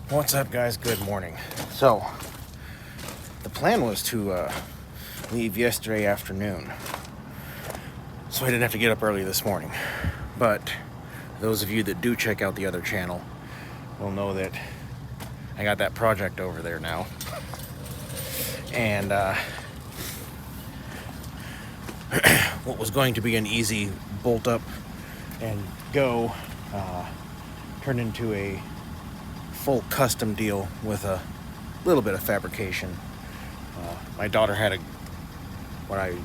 What's up, guys? Good morning. So the plan was to leave yesterday afternoon, so I didn't have to get up early this morning. But those of you that do check out the other channel will know that I got that project over there now, and what was going to be an easy bolt up and go turned into a full custom deal with a little bit of fabrication. My daughter had what I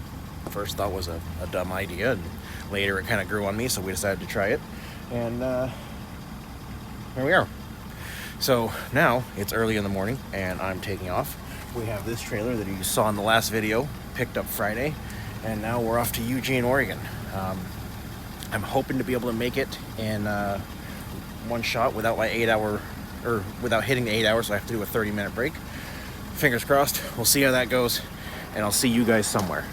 first thought was a dumb idea, and later it kind of grew on me, so we decided to try it, and here we are. So now it's early in the morning and I'm taking off. We have this trailer that you saw in the last video, picked up Friday, and now we're off to Eugene, Oregon. I'm hoping to be able to make it in one shot without without hitting the 8 hours, so I have to do a 30-minute break. Fingers crossed. We'll see how that goes, and I'll see you guys somewhere.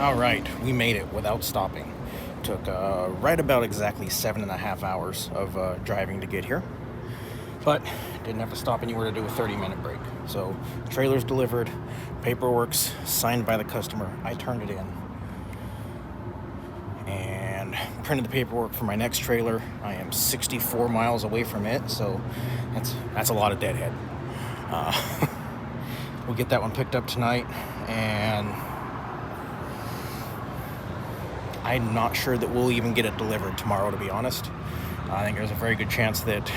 All right, we made it without stopping. Took right about exactly 7.5 hours of driving to get here, but didn't have to stop anywhere to do a 30-minute break. So trailer's delivered, paperwork's signed by the customer. I turned it in and printed the paperwork for my next trailer. I am 64 miles away from it, so that's a lot of deadhead. We'll get that one picked up tonight, and I'm not sure that we'll even get it delivered tomorrow, to be honest. I think there's a very good chance that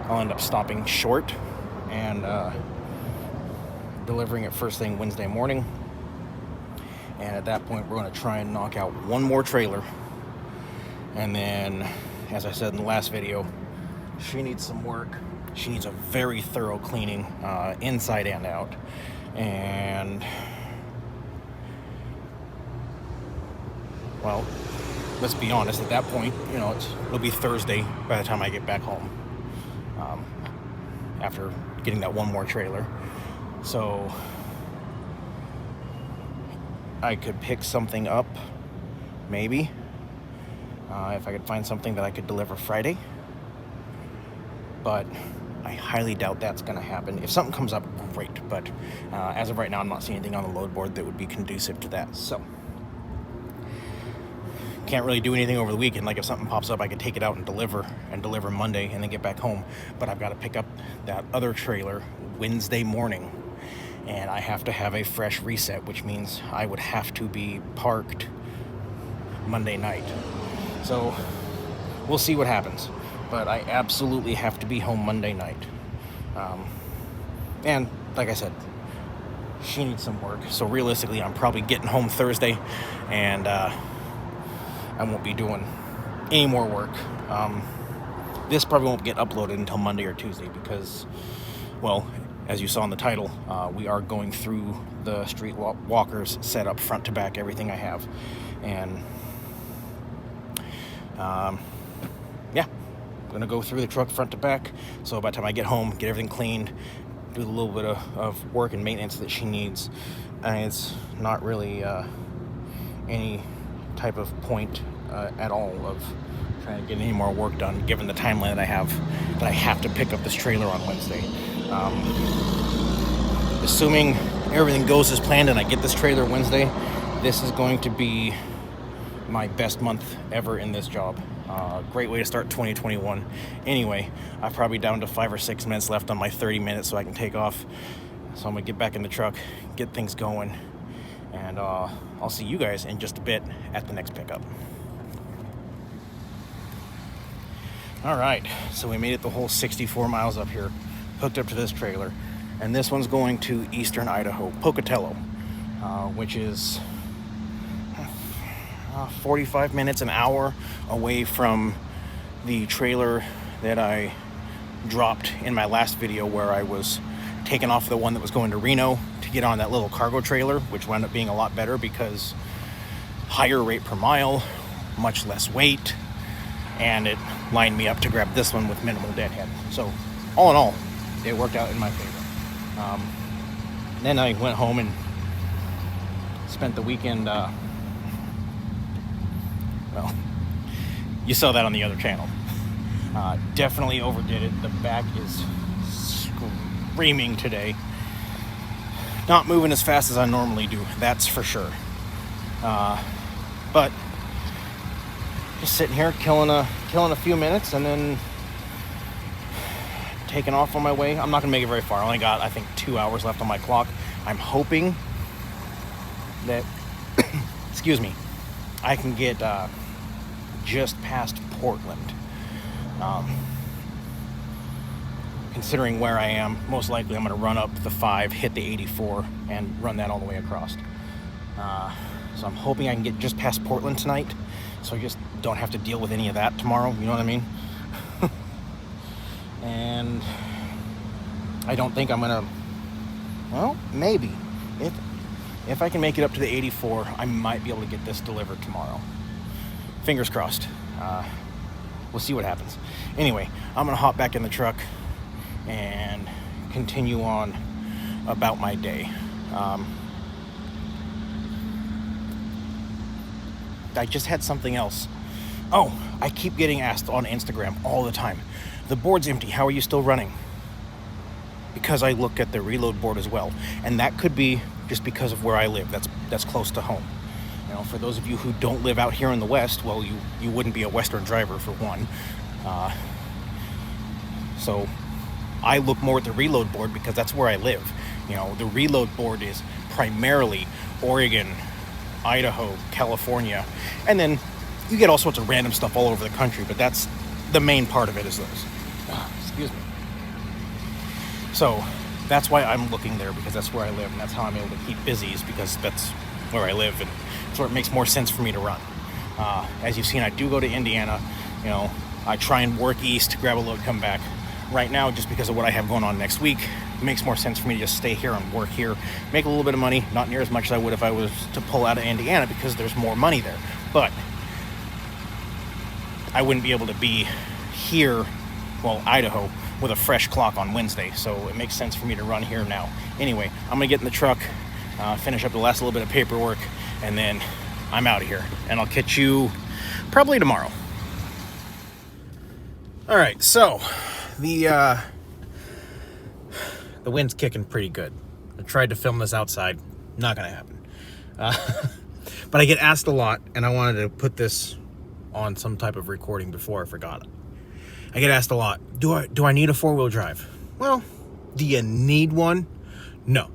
I'll end up stopping short and delivering it first thing Wednesday morning. And at that point, we're going to try and knock out one more trailer. And then, as I said in the last video, she needs some work. She needs a very thorough cleaning, inside and out. And well, let's be honest, at that point, you know, it'll be Thursday by the time I get back home, after getting that one more trailer. So I could pick something up, maybe, if I could find something that I could deliver Friday. But I highly doubt that's going to happen. If something comes up, great. But as of right now, I'm not seeing anything on the load board that would be conducive to that. So can't really do anything over the weekend. Like if something pops up, I could take it out and deliver Monday and then get back home. But I've got to pick up that other trailer Wednesday morning, and I have to have a fresh reset, which means I would have to be parked Monday night. So we'll see what happens, but I absolutely have to be home Monday night. And like I said, she needs some work, so realistically I'm probably getting home Thursday, and I won't be doing any more work. This probably won't get uploaded until Monday or Tuesday because, well, as you saw in the title, we are going through the street walkers set up front to back, everything I have. And yeah, I'm gonna go through the truck front to back. So by the time I get home, get everything cleaned, do a little bit of work and maintenance that she needs. And it's not really any type of point at all of trying to get any more work done, given the timeline that I have to pick up this trailer on Wednesday. Assuming everything goes as planned and I get this trailer Wednesday, this is going to be my best month ever in this job. Great way to start 2021. Anyway, I'm probably down to 5 or 6 minutes left on my 30 minutes so I can take off. So I'm going to get back in the truck, get things going, and I'll see you guys in just a bit at the next pickup. All right, so we made it the whole 64 miles up here, hooked up to this trailer, and this one's going to eastern Idaho, Pocatello, which is 45 minutes, an hour away from the trailer that I dropped in my last video, where I was taking off the one that was going to Reno to get on that little cargo trailer, which wound up being a lot better because higher rate per mile, much less weight, and it lined me up to grab this one with minimal deadhead. So all in all, it worked out in my favor. Then I went home and spent the weekend, well, you saw that on the other channel. Definitely overdid it. The back is screaming today. Not moving as fast as I normally do, that's for sure. But just sitting here killing a few minutes and then taking off on my way. I'm not gonna make it very far. I only got, I think, 2 hours left on my clock. I'm hoping that excuse me, I can get just past Portland. Considering where I am, most likely I'm going to run up the 5, hit the 84, and run that all the way across. So I'm hoping I can get just past Portland tonight, so I just don't have to deal with any of that tomorrow, you know what I mean? And I don't think I'm going to, well, maybe. If I can make it up to the 84, I might be able to get this delivered tomorrow. Fingers crossed. We'll see what happens. Anyway, I'm going to hop back in the truck and continue on about my day. I just had something else. Oh, I keep getting asked on Instagram all the time, the board's empty, how are you still running? Because I look at the reload board as well, and that could be just because of where I live. That's close to home. You know, for those of you who don't live out here in the West, well, you wouldn't be a Western driver for one. So I look more at the reload board because that's where I live. You know, the reload board is primarily Oregon, Idaho, California, and then you get all sorts of random stuff all over the country, but that's the main part of it is those. Excuse me. So that's why I'm looking there, because that's where I live, and that's how I'm able to keep busy, is because that's where I live, and that's where it makes more sense for me to run. As you've seen, I do go to Indiana. You know, I try and work east, grab a load, come back. Right now, just because of what I have going on next week, it makes more sense for me to just stay here and work here, make a little bit of money, not near as much as I would if I was to pull out of Indiana, because there's more money there. But I wouldn't be able to be here, well, Idaho, with a fresh clock on Wednesday, so it makes sense for me to run here now. Anyway, I'm gonna get in the truck, finish up the last little bit of paperwork, and then I'm out of here, and I'll catch you probably tomorrow. All right, so the wind's kicking pretty good. I tried to film this outside, not gonna happen. But I get asked a lot, and I wanted to put this on some type of recording before I forgot it. I get asked a lot, do I need a four-wheel drive? Well, do you need one? No.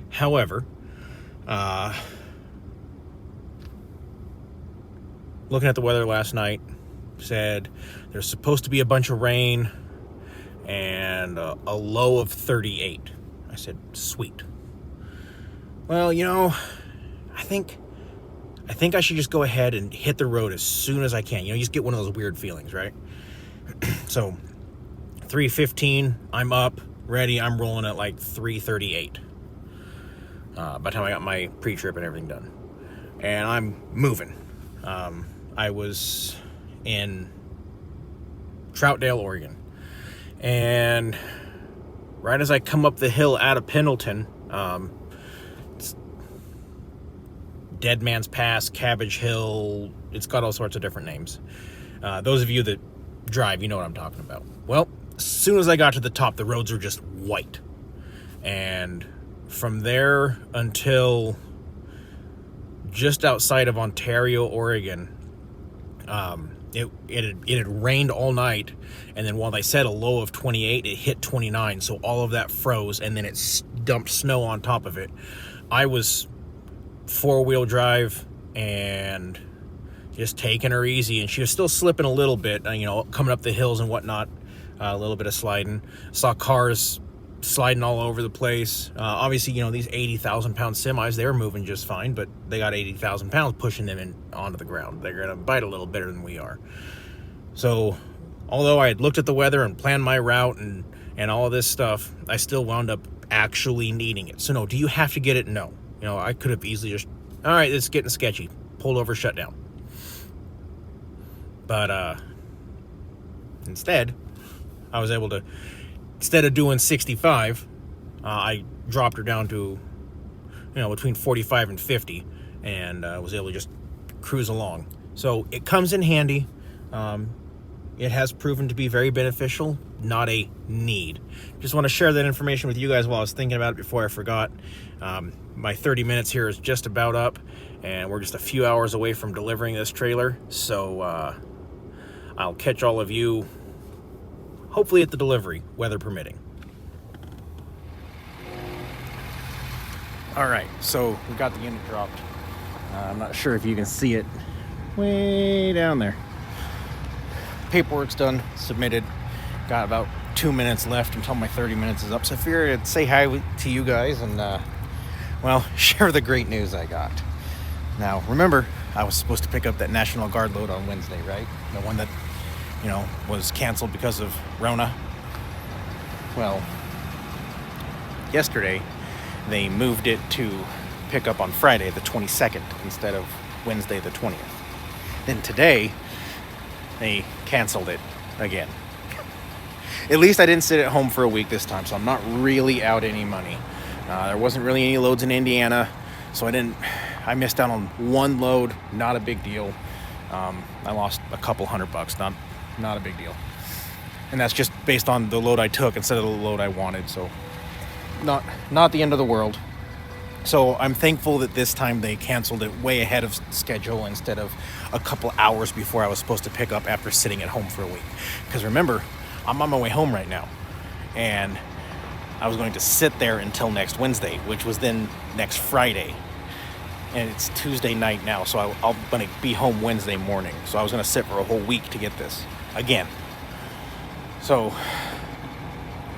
However, looking at the weather last night, said there's supposed to be a bunch of rain and a low of 38. I said, sweet. Well, you know, I think I should just go ahead and hit the road as soon as I can. You know, you just get one of those weird feelings, right? So 3:15, I'm up, ready. I'm rolling at like 3:38. By the time I got my pre-trip and everything done. And I'm moving. I was in Troutdale, Oregon. And right as I come up the hill out of Pendleton, Dead Man's Pass, Cabbage Hill, it's got all sorts of different names. Those of you that drive, you know what I'm talking about. Well, as soon as I got to the top, the roads were just white. And from there until just outside of Ontario, Oregon, It had rained all night, and then while they said a low of 28, it hit 29, so all of that froze, and then it dumped snow on top of it. I was four-wheel drive and just taking her easy, and she was still slipping a little bit, coming up the hills and whatnot, a little bit of sliding. Saw cars sliding all over the place. Obviously, these 80,000-pound semis, they're moving just fine, but they got 80,000 pounds pushing them onto the ground. They're going to bite a little better than we are. So, although I had looked at the weather and planned my route and all of this stuff, I still wound up actually needing it. So, no, do you have to get it? No. I could have easily just, all right, it's getting sketchy. Pulled over, shut down. But, instead, I was able to, instead of doing 65, I dropped her down to, between 45 and 50, and was able to just cruise along. So it comes in handy. It has proven to be very beneficial, not a need. Just want to share that information with you guys while I was thinking about it before I forgot. My 30 minutes here is just about up, and we're just a few hours away from delivering this trailer. So I'll catch all of you hopefully at the delivery, weather permitting. All right, so we got the unit dropped. I'm not sure if you can see it way down there. Paperwork's done, submitted. Got about 2 minutes left until my 30 minutes is up. So I figured I'd say hi to you guys and, share the great news I got. Now, remember, I was supposed to pick up that National Guard load on Wednesday, right? The one that was canceled because of Rona. Well, yesterday they moved it to pick up on Friday the 22nd instead of Wednesday the 20th. Then today they canceled it again. At least I didn't sit at home for a week this time, so I'm not really out any money. There wasn't really any loads in Indiana, so I missed out on one load. Not a big deal. I lost a couple $100, not a big deal. And that's just based on the load I took instead of the load I wanted. So not the end of the world. So I'm thankful that this time they canceled it way ahead of schedule instead of a couple hours before I was supposed to pick up after sitting at home for a week. Because remember, I'm on my way home right now. And I was going to sit there until next Wednesday, which was then next Friday. And it's Tuesday night now, so I'm going to be home Wednesday morning. So I was going to sit for a whole week to get this again. So,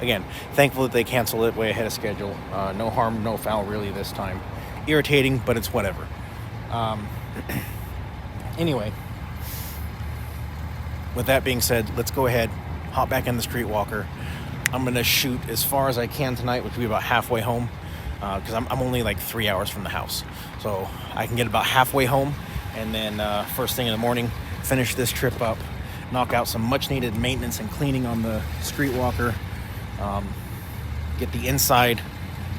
again, thankful that they canceled it way ahead of schedule. No harm, no foul really this time. Irritating, but it's whatever. Anyway, with that being said, let's go ahead, hop back in the streetwalker. I'm going to shoot as far as I can tonight, which will be about halfway home. Because I'm only like 3 hours from the house. So I can get about halfway home and then first thing in the morning, finish this trip up, knock out some much needed maintenance and cleaning on the streetwalker, get the inside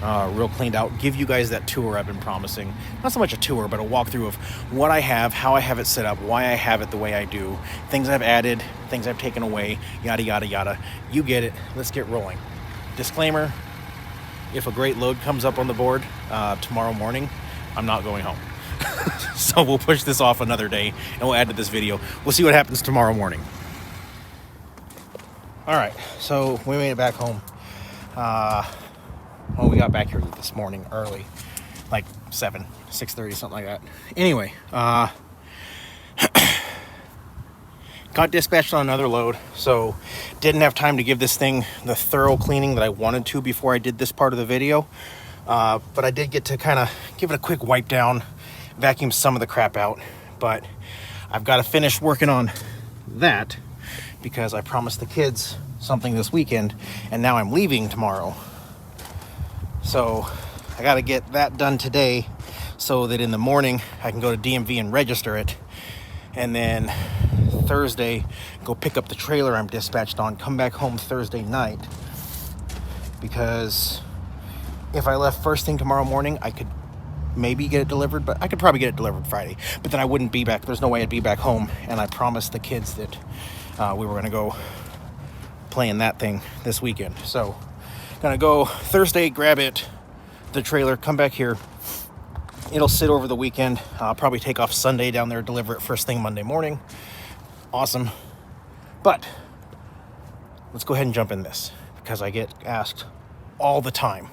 real cleaned out, give you guys that tour I've been promising. Not so much a tour, but a walkthrough of what I have, how I have it set up, why I have it the way I do, things I've added, things I've taken away, yada, yada, yada. You get it. Let's get rolling. Disclaimer. If a great load comes up on the board tomorrow morning, I'm not going home. So we'll push this off another day, and we'll add to this video. We'll see what happens tomorrow morning. All right, so we made it back home. We got back here this morning early, like 6:30, something like that. Anyway, got dispatched on another load, so didn't have time to give this thing the thorough cleaning that I wanted to before I did this part of the video. But I did get to kind of give it a quick wipe down, vacuum some of the crap out. But I've got to finish working on that because I promised the kids something this weekend, and now I'm leaving tomorrow. So I got to get that done today so that in the morning I can go to DMV and register it. And then Thursday, go pick up the trailer I'm dispatched on, come back home Thursday night. Because if I left first thing tomorrow morning, I could maybe get it delivered, but I could probably get it delivered Friday. But then I wouldn't be back. There's no way I'd be back home. And I promised the kids that we were going to go playing that thing this weekend. So, going to go Thursday, grab it, the trailer, come back here. It'll sit over the weekend. I'll probably take off Sunday down there, deliver it first thing Monday morning. awesome. But let's go ahead and jump in this, because I get asked all the time.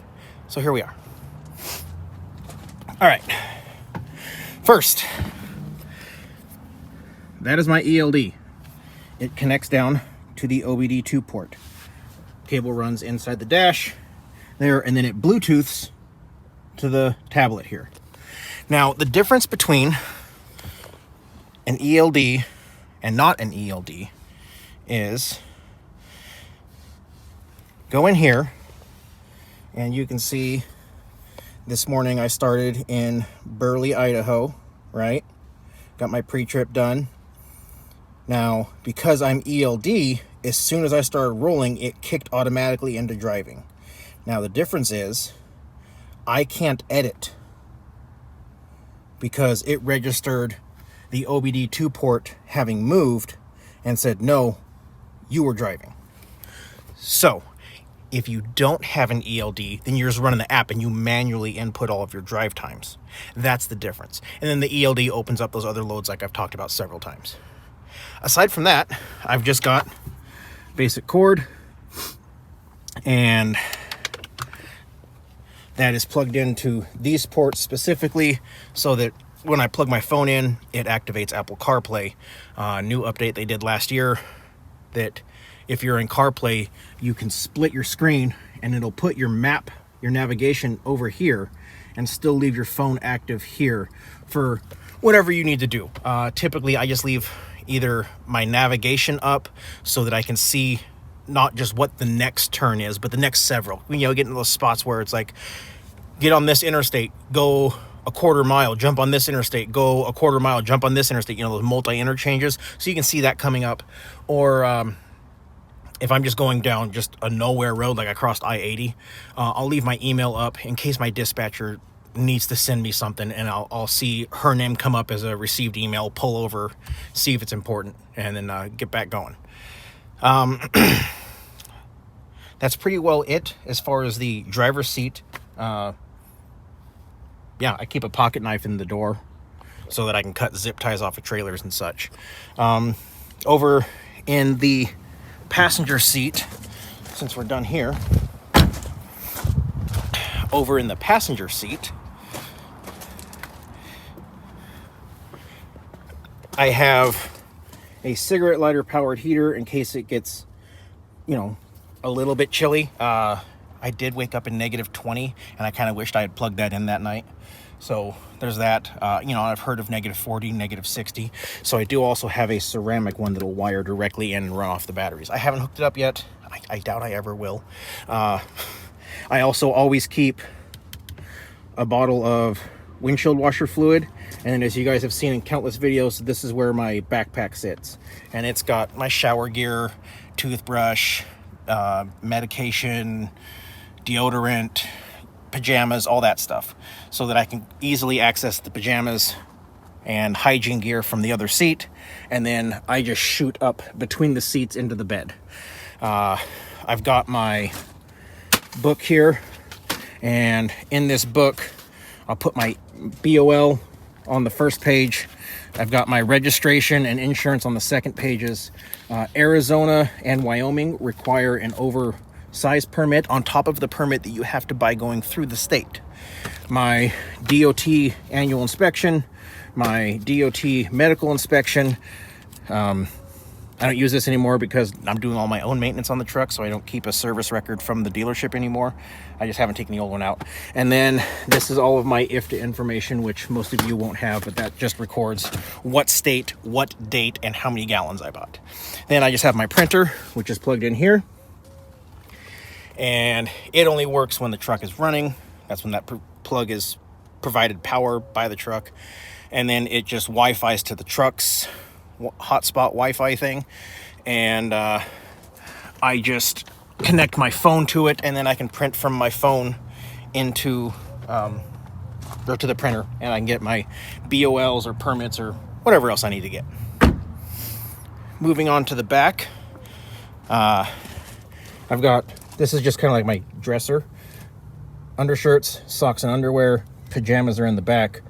So here we are. All right. First, that is my ELD. It connects down to the OBD2 port. Cable runs inside the dash there, and then it Bluetooths to the tablet here. Now, the difference between an ELD and not an ELD is, go in here, and you can see this morning I started in Burley, Idaho, right? Got my pre-trip done. Now, because I'm ELD, as soon as I started rolling, it kicked automatically into driving. Now, the difference is I can't edit because it registered the OBD2 port having moved and said, no, you were driving. So, if you don't have an ELD, then you're just running the app and you manually input all of your drive times. That's the difference. And then the ELD opens up those other loads like I've talked about several times. Aside from that, I've just got basic cord, and that is plugged into these ports specifically so that when I plug my phone in, it activates Apple CarPlay. New update they did last year, that if you're in CarPlay, you can split your screen and it'll put your map, your navigation over here, and still leave your phone active here for whatever you need to do. Typically, I just leave either my navigation up so that I can see not just what the next turn is, but the next several. You know, get in those spots where it's like, get on this interstate, go a quarter mile, jump on this interstate, go a quarter mile, jump on this interstate, you know, those multi-interchanges. So you can see that coming up. Or if I'm just going down just a nowhere road, like I crossed I-80, I'll leave my email up in case my dispatcher needs to send me something, and I'll see her name come up as a received email, pull over, see if it's important, and then get back going. That's pretty well it as far as the driver's seat. Yeah, I keep a pocket knife in the door so that I can cut zip ties off of trailers and such. Over in the passenger seat, since we're done here, over in the passenger seat, I have a cigarette lighter powered heater in case it gets, you know, a little bit chilly. I did wake up in -20, and I kind of wished I had plugged that in that night. So there's that. You know, I've heard of -40, -60. So I do also have a ceramic one that'll wire directly in and run off the batteries. I haven't hooked it up yet. I doubt I ever will. I also always keep a bottle of windshield washer fluid, and as you guys have seen in countless videos, this is where my backpack sits, and it's got my shower gear, toothbrush, medication, deodorant, pajamas, all that stuff, so that I can easily access the pajamas and hygiene gear from the other seat, and then I just shoot up between the seats into the bed. I've got my book here, and in this book I'll put my BOL on the first page. I've got my registration and insurance on the second pages. Arizona and Wyoming require an oversized permit on top of the permit that you have to buy going through the state. My DOT annual inspection, my DOT medical inspection. I don't use this anymore because I'm doing all my own maintenance on the truck, so I don't keep a service record from the dealership anymore. I just haven't taken the old one out. And then this is all of my IFTA information, which most of you won't have, but that just records what state, what date, and how many gallons I bought. Then I just have my printer, which is plugged in here. And it only works when the truck is running. That's when that plug is provided power by the truck. And then it just Wi-Fi's to the truck's hotspot Wi-Fi thing, and I just connect my phone to it, and then I can print from my phone into or to the printer, and I can get my BOLs or permits or whatever else I need to get. Moving on to the back, I've got, this is just kind of like my dresser. Undershirts, socks and underwear, pajamas are in the back,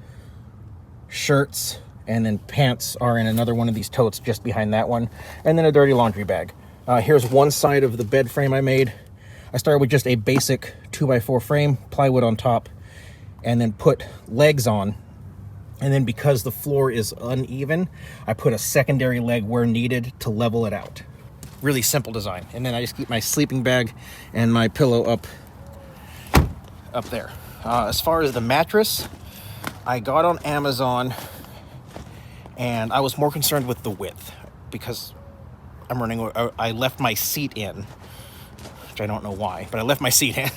shirts and then pants are in another one of these totes just behind that one, and then a dirty laundry bag. Here's one side of the bed frame I made. I started with just a basic 2x4 frame, plywood on top, and then put legs on. And then because the floor is uneven, I put a secondary leg where needed to level it out. Really simple design. And then I just keep my sleeping bag and my pillow up there. As far as the mattress, I got on Amazon, and I was more concerned with the width because I left my seat in, which I don't know why, but I left my seat in,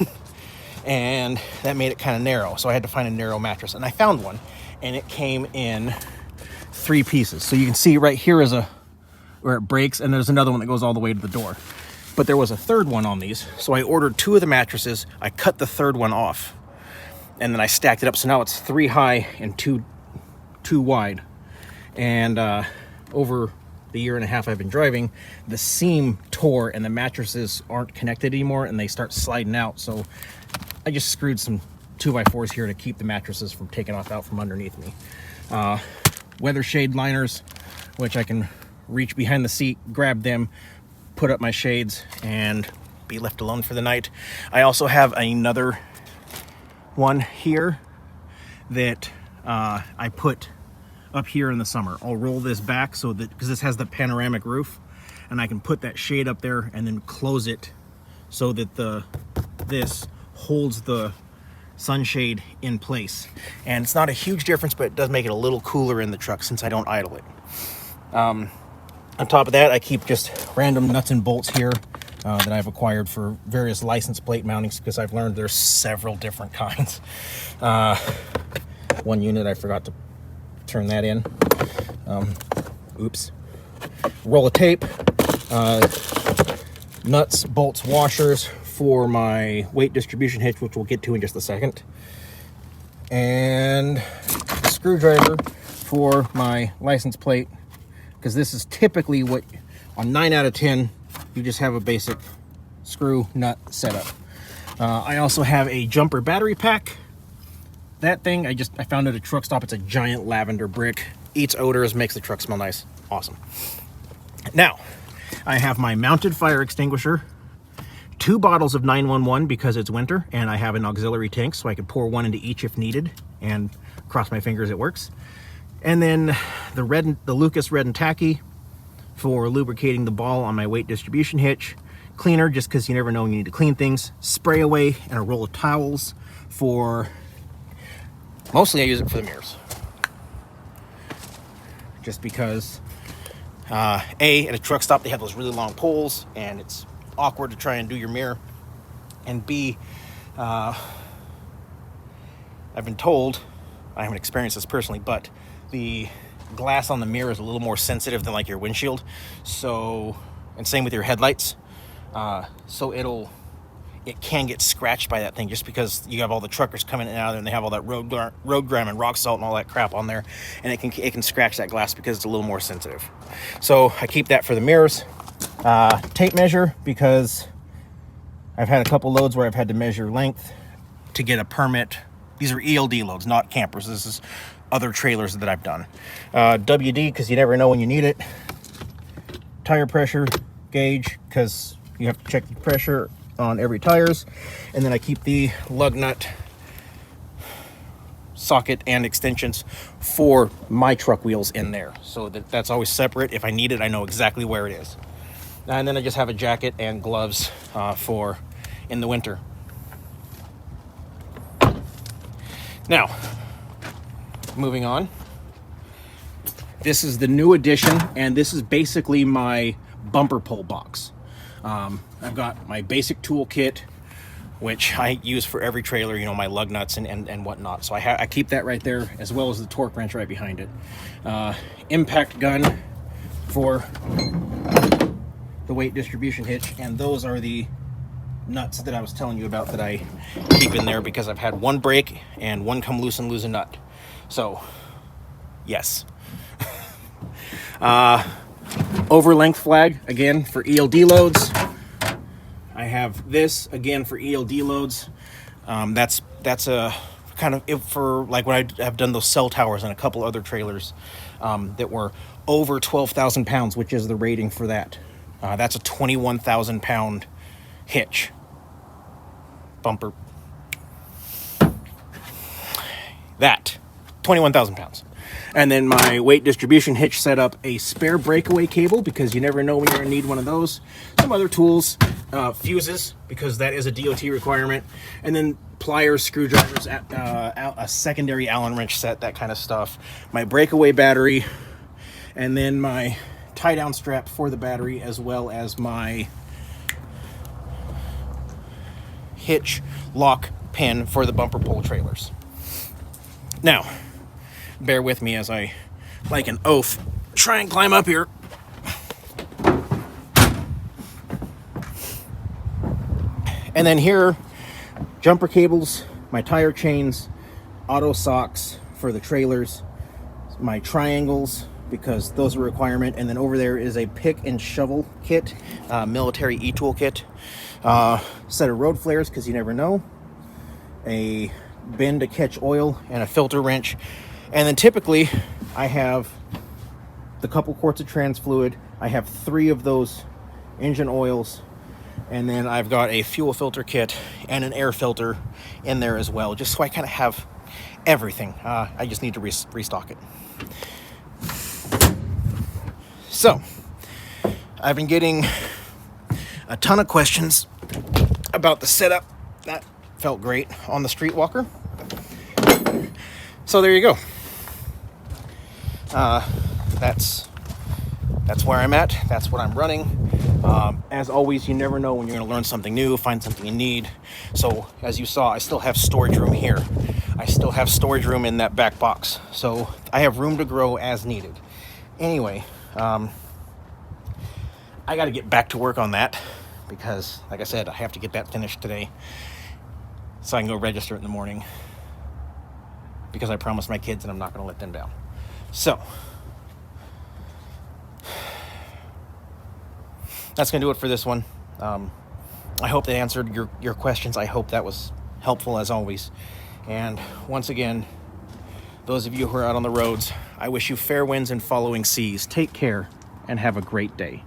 and that made it kind of narrow. So I had to find a narrow mattress, and I found one, and it came in 3 pieces. So you can see right here is where it breaks, and there's another one that goes all the way to the door. But there was a third one on these, so I ordered 2 of the mattresses. I cut the third one off, and then I stacked it up. So now it's 3 high and 2 wide. And over the year and a half I've been driving, the seam tore and the mattresses aren't connected anymore, and they start sliding out. So I just screwed some 2x4s here to keep the mattresses from taking off out from underneath me. Weather shade liners, which I can reach behind the seat, grab them, put up my shades, and be left alone for the night. I also have another one here that I put up here in the summer. I'll roll this back so that, because this has the panoramic roof, and I can put that shade up there and then close it so that this holds the sunshade in place. And it's not a huge difference, but it does make it a little cooler in the truck since I don't idle it. On top of that, I keep just random nuts and bolts here that I've acquired for various license plate mountings, because I've learned there's several different kinds. One unit, I forgot to turn that in. Oops. Roll of tape, nuts, bolts, washers for my weight distribution hitch, which we'll get to in just a second, and a screwdriver for my license plate, because this is typically what, on 9 out of 10, you just have a basic screw nut setup. I also have a jumper battery pack. That thing, I found at a truck stop. It's a giant lavender brick. Eats odors, makes the truck smell nice. Awesome. Now, I have my mounted fire extinguisher, 2 bottles of 911 because it's winter, and I have an auxiliary tank so I can pour one into each if needed, and cross my fingers it works. And then the Lucas Red and Tacky for lubricating the ball on my weight distribution hitch. Cleaner, just because you never know when you need to clean things. Spray away, and a roll of towels for... Mostly I use it for the mirrors. Just because, at a truck stop, they have those really long poles, and it's awkward to try and do your mirror. And B, I've been told, I haven't experienced this personally, but the glass on the mirror is a little more sensitive than like your windshield. So, and same with your headlights. So it can get scratched by that thing, just because you have all the truckers coming in and out of there, and they have all that road grime and rock salt and all that crap on there, and it can scratch that glass because it's a little more sensitive. So I keep that for the mirrors. Tape measure, because I've had a couple loads where I've had to measure length to get a permit. These are ELD loads, not campers. This is other trailers that I've done. WD, because you never know when you need it. Tire pressure gauge, because you have to check the pressure on every tires. And then I keep the lug nut socket and extensions for my truck wheels in there, so that's always separate. If I need it, I know exactly where it is. And then I just have a jacket and gloves for in the winter. Now, moving on. This is the new addition, and this is basically my bumper pole box. I've got my basic tool kit, which I use for every trailer, you know, my lug nuts and whatnot. So I keep that right there, as well as the torque wrench right behind it. Impact gun for the weight distribution hitch, and those are the nuts that I was telling you about that I keep in there, because I've had one break and one come loose and lose a nut. So, yes. Over-length flag, again, for ELD loads. I have this, again, for ELD loads. That's a kind of, for like when I have done those cell towers and a couple other trailers, that were over 12,000 pounds, which is the rating for that. That's a 21,000 pound hitch. Bumper. That, 21,000 pounds. And then my weight distribution hitch set up a spare breakaway cable, because you never know when you're going to need one of those. Some other tools, fuses, because that is a DOT requirement. And then pliers, screwdrivers, a secondary Allen wrench set, that kind of stuff. My breakaway battery, and then my tie-down strap for the battery, as well as my hitch lock pin for the bumper pull trailers. Now, bear with me as I, like an oaf, try and climb up here. And then here, jumper cables, my tire chains, auto socks for the trailers, my triangles, because those are a requirement. And then over there is a pick and shovel kit, military e-tool kit, set of road flares, because you never know, a bin to catch oil, and a filter wrench. And then typically I have the couple quarts of trans fluid. I have 3 of those engine oils, and then I've got a fuel filter kit and an air filter in there as well, just so I kind of have everything. I just need to restock it. So I've been getting a ton of questions about the setup. That felt great on the street walker. So there you go. That's where I'm at. That's what I'm running. As always, you never know when you're going to learn something new, find something you need. So as you saw, I still have storage room here. I still have storage room in that back box. So I have room to grow as needed. Anyway, I got to get back to work on that, because, like I said, I have to get that finished today so I can go register it in the morning, because I promised my kids and I'm not going to let them down. So that's going to do it for this one. I hope that answered your questions. I hope that was helpful, as always. And once again, those of you who are out on the roads, I wish you fair winds and following seas. Take care and have a great day.